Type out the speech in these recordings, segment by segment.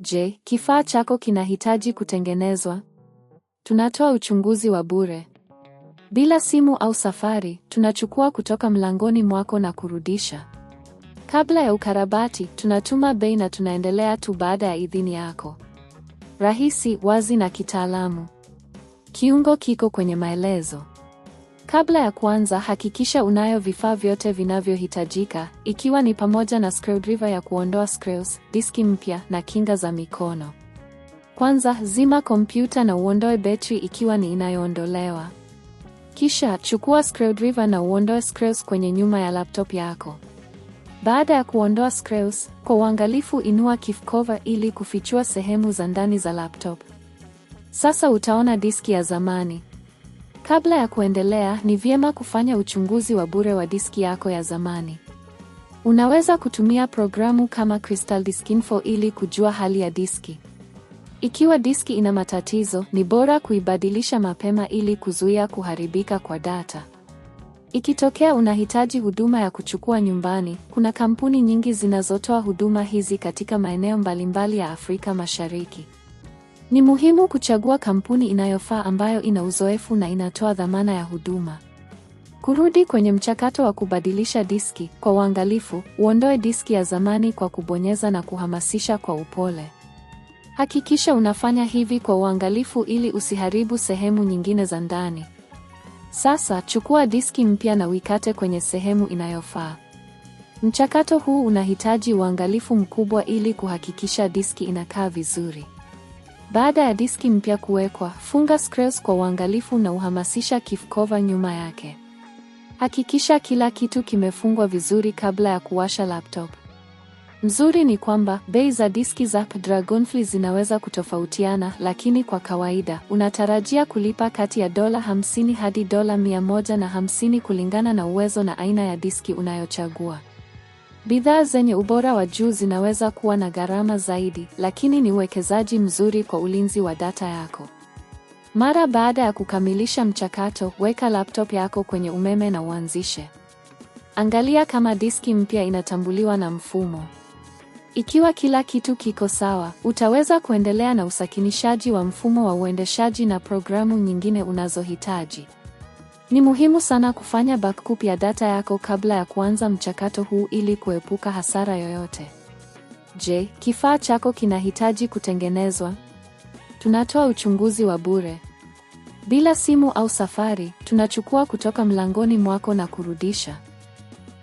Je, kifaa chako kinahitaji kutengenezwa? Tunatoa uchunguzi wa bure. Bila simu au safari, tunachukua kutoka mlangoni mwako na kurudisha. Kabla ya ukarabati, tunatuma bei na tunaendelea tu baada ya idhini yako. Rahisi, wazi na kitaalamu. Kiungo kiko kwenye maelezo. Kabla ya kuanza, hakikisha unayo vifaa vyote vinavyohitajika, ikiwa ni pamoja na screwdriver ya kuondoa screws, diski mpya na kinga za mikono. Kwanza, zima kompyuta na uondoe betri ikiwa ni inayoondolewa. Kisha, chukua screwdriver na uondoe screws kwenye nyuma ya laptop yako. Baada ya kuondoa screws, kwa uangalifu inua key cover ili kufichua sehemu za ndani za laptop. Sasa utaona diski ya zamani. Kabla ya kuendelea, ni vyema kufanya uchunguzi wa bure wa diski yako ya zamani. Unaweza kutumia programu kama Crystal Disk Info ili kujua hali ya diski. Ikiwa diski ina matatizo, ni bora kuibadilisha mapema ili kuzuia kuharibika kwa data. Ikitokea unahitaji huduma ya kuchukua nyumbani, kuna kampuni nyingi zinazotoa huduma hizi katika maeneo mbalimbali ya Afrika Mashariki. Ni muhimu kuchagua kampuni inayofaa ambayo ina uzoefu na inatoa dhamana ya huduma. Kurudi kwenye mchakato wa kubadilisha diski, kwa uangalifu, uondoe diski ya zamani kwa kubonyeza na kuhamasisha kwa upole. Hakikisha unafanya hivi kwa uangalifu ili usiharibu sehemu nyingine za ndani. Sasa, chukua diski mpya na uikate kwenye sehemu inayofaa. Mchakato huu unahitaji uangalifu mkubwa ili kuhakikisha diski inakaa vizuri. Baada ya diski mpya kuwekwa, funga screws kwa uangalifu na uhamasisha key cover nyuma yake. Hakikisha kila kitu kimefungwa vizuri kabla ya kuwasha laptop. Mzuri ni kwamba, bei za diski za Dragonfly zinaweza kutofautiana, lakini kwa kawaida, unatarajia kulipa kati ya $50 hadi $150 kulingana na uwezo na aina ya diski unayochagua. Bidhaa zenye ubora wa juu zinaweza kuwa na gharama zaidi, lakini ni uwekezaji mzuri kwa ulinzi wa data yako. Mara baada ya kukamilisha mchakato, weka laptop yako kwenye umeme na uanzishe. Angalia kama diski mpya inatambuliwa na mfumo. Ikiwa kila kitu kiko sawa, utaweza kuendelea na usakinishaji wa mfumo wa uendeshaji na programu nyingine unazohitaji. Ni muhimu sana kufanya backup ya data yako kabla ya kuanza mchakato huu ili kuepuka hasara yoyote. Je, kifaa chako kinahitaji kutengenezwa? Tunatoa uchunguzi wa bure. Bila simu au safari, tunachukua kutoka mlangoni mwako na kurudisha.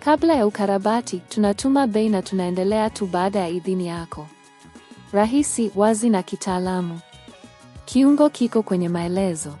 Kabla ya ukarabati, tunatuma bei na tunaendelea tu baada ya idhini yako. Rahisi, wazi na kitaalamu. Kiungo kiko kwenye maelezo.